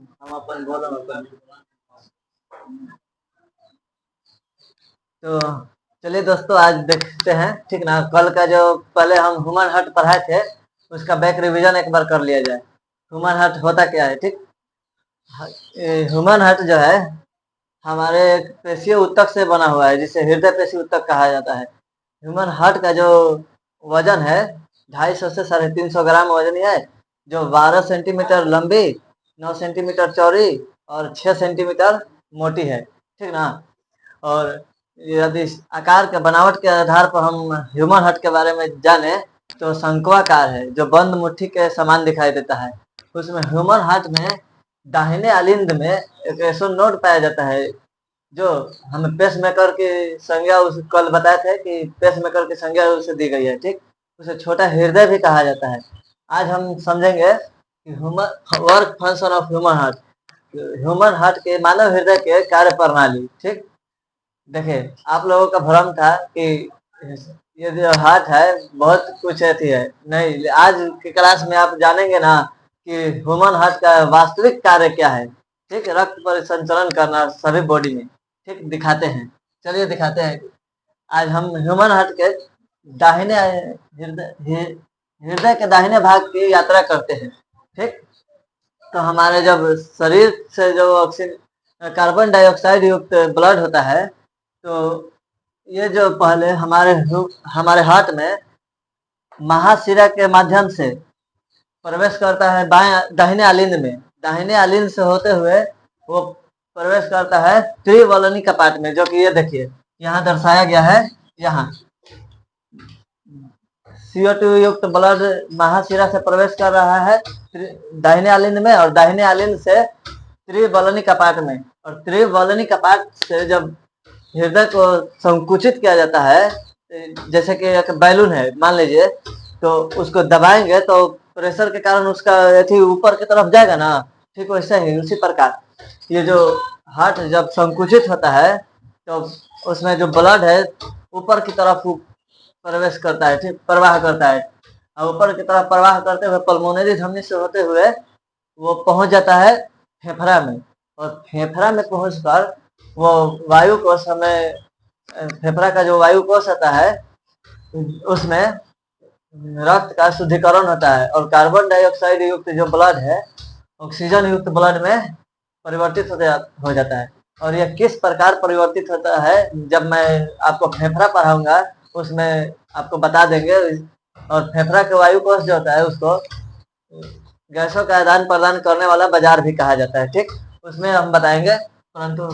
हम अपन बोलो अपन। तो चलिए दोस्तों, आज देखते हैं, ठीक ना। कल का जो पहले हम ह्यूमन हार्ट पढ़ाए थे, उसका बैक रिवीजन एक बार कर लिया जाए। ह्यूमन हार्ट होता क्या है, ठीक। ह्यूमन हार्ट जो है हमारे एक पेशीय ऊतक से बना हुआ है, जिसे हृदय पेशी ऊतक कहा जाता है। ह्यूमन हार्ट का जो वजन है 250 से 350 ग्राम वजन है, जो 12 सेंटीमीटर लंबी, 9 सेंटीमीटर चौड़ी और 6 सेंटीमीटर मोटी है, ठीक ना। और यदि आकार के बनावट के आधार पर हम ह्यूमन हार्ट के बारे में जाने तो शंक्वाकार है, जो बंद मुट्ठी के समान दिखाई देता है। उसमें ह्यूमन हार्ट में दाहिने अलिंद में एक ऐसा नोड पाया जाता है, जो हमें पेसमेकर की संज्ञा उस कल बताए थे कि पेसमेकर की संज्ञा उसे दी गई है, ठीक। उसे छोटा हृदय भी कहा जाता है। आज हम समझेंगे कि human work function of human heart, human heart के मानव हृदय के कार्य प्रणाली, ठीक। देखिए, आप लोगों का भ्रम था कि ये जो हार्ट है बहुत कुछ ऐसी है, नहीं। आज की क्लास में आप जानेंगे ना कि ह्यूमन हार्ट का वास्तविक कार्य क्या है, ठीक। रक्त परिसंचरण करना सभी बॉडी में, ठीक, दिखाते हैं। चलिए दिखाते हैं। आज हम ह्यूमन हार्ट के दाहिने हृदय के दाहिने भाग की यात्रा करते हैं, ठीक। तो हमारे जब शरीर से जो ऑक्सीजन कार्बन डाइऑक्साइड युक्त ब्लड होता है, तो ये जो पहले हमारे हार्ट में महाशिरा के माध्यम से प्रवेश करता है दाहिने आलिंद में। दाहिने आलिंद से होते हुए वो प्रवेश करता है त्रिवलनी कपाट में, जो कि ये देखिए यहाँ दर्शाया गया है। यहाँ CO2 युक्त ब्लड महाशिरा से प्रवेश कर रहा है दाहिने आलिंद में, और दाहिने आलिंद से त्रिवलनी कपाट में। और त्रिवलनी कपाट से जब हृदय को संकुचित किया जाता है, जैसे कि एक बैलून है मान लीजिए, तो उसको दबाएंगे तो प्रेशर के कारण उसका अथी ऊपर की तरफ जाएगा ना, ठीक वैसे ही उसी प्रकार ये जो हार्ट जब संकुचित होता है तो उसमें जो ब्लड है ऊपर की तरफ प्रवेश करता है, ठीक, प्रवाह करता है। और ऊपर की तरफ प्रवाह करते हुए पल्मोनरी धमनी से होते हुए वो पहुंच जाता है फेफड़ा में। और फेफड़ा में पहुंचकर वो वायु कोष हमें, फेफड़ा का जो वायु कोष होता है उसमें रक्त का शुद्धिकरण होता है, और कार्बन डाइऑक्साइड युक्त जो ब्लड है ऑक्सीजन युक्त ब्लड में परिवर्तित हो जाता है। और यह किस प्रकार परिवर्तित होता है, जब मैं आपको फेफड़ा पढ़ाऊंगा उसमें आपको बता देंगे। और फेफड़ा के वायु कोष जो होता है उसको गैसों का आदान प्रदान करने वाला बाजार भी कहा जाता है, ठीक, उसमें हम बताएंगे। परंतु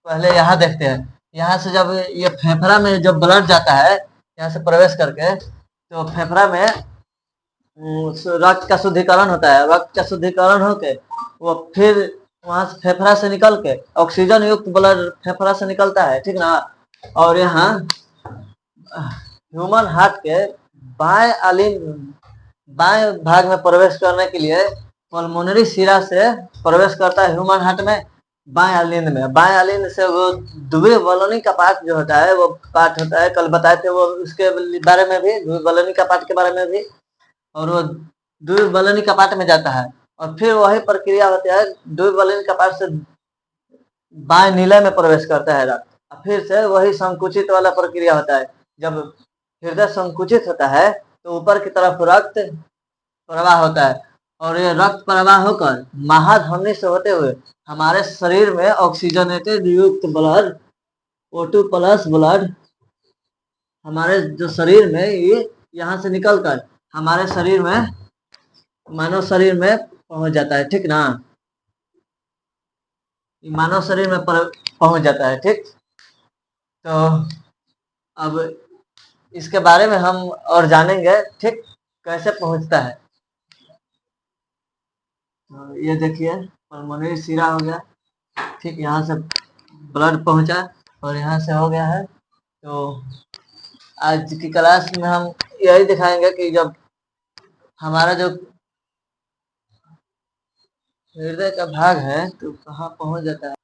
पहले यहाँ देखते हैं। यहाँ से जब ये फेफड़ा में जब ब्लड जाता है यहाँ से प्रवेश करके, तो फेफड़ा में रक्त का शुद्धिकरण होता है। रक्त का शुद्धिकरण होके वो फिर वहां से फेफड़ा से निकल के ऑक्सीजन युक्त ब्लड फेफड़ा से निकलता है, ठीक ना। और यहाँ ह्यूमन हार्ट के बाएं भाग में प्रवेश करने के लिए पल्मोनरी शिरा से प्रवेश करता है ह्यूमन हार्ट में बाएं अलिंद में। बाएं अलिंद से वो द्विवलनी का पार्ट जो होता है वो पार्ट होता है, कल बताए थे वो, उसके बारे में भी, द्विवलनी का पार्ट के बारे में भी। और वो द्विवलनी कपाट में जाता है, और फिर वही प्रक्रिया होती है, द्विवलनी कपाट से बाएं नीले में प्रवेश करता है रक्त। फिर से वही संकुचित वाला प्रक्रिया होता है। जब हृदय संकुचित होता है तो ऊपर की तरफ रक्त प्रवाह होता है, और ये रक्त प्रवाह होकर महाधमनी से होते हुए हमारे शरीर में ऑक्सीजनेटेड युक्त ब्लड O2 प्लस ब्लड हमारे जो शरीर में ये यहाँ से निकलकर हमारे शरीर में, मानव शरीर में पहुंच जाता है, ठीक ना। मानव शरीर में पहुंच जाता है, ठीक। तो अब इसके बारे में हम और जानेंगे, ठीक, कैसे पहुंचता है। तो ये देखिए पल्मोनरी शिरा हो गया, ठीक, यहाँ से ब्लड पहुंचा और यहाँ से हो गया है। तो आज की क्लास में हम यही दिखाएंगे कि जब हमारा जो हृदय का भाग है तो कहाँ पहुंच जाता है।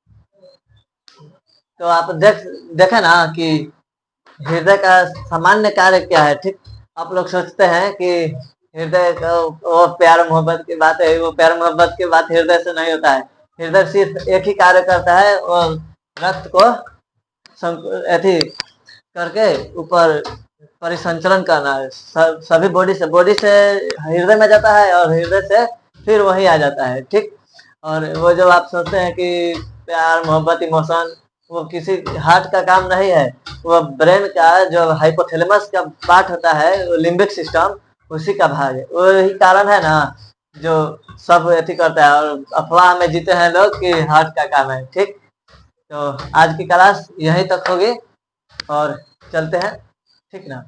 तो आप देखे ना कि हृदय का सामान्य कार्य क्या है, ठीक। आप लोग सोचते हैं कि हृदय का वो प्यार मोहब्बत की बात है, वो प्यार मोहब्बत की बात हृदय से नहीं होता है। हृदय सिर्फ एक ही कार्य करता है, और रक्त को अथी करके ऊपर परिसंचरण करना है। सभी बॉडी से हृदय में जाता है, और हृदय से फिर वही आ जाता है, ठीक। और वो जो आप सोचते हैं कि प्यार, मोहब्बत, इमोशन, वो किसी हार्ट का काम नहीं है, वो ब्रेन का जो हाइपोथैलेमस का पार्ट होता है, लिम्बिक सिस्टम, उसी का भाग है। वही कारण है ना जो सब एथी करता है, और अफवाह में जीते हैं लोग कि हार्ट का काम है, ठीक। तो आज की क्लास यहीं तक होगी, और चलते हैं, ठीक ना।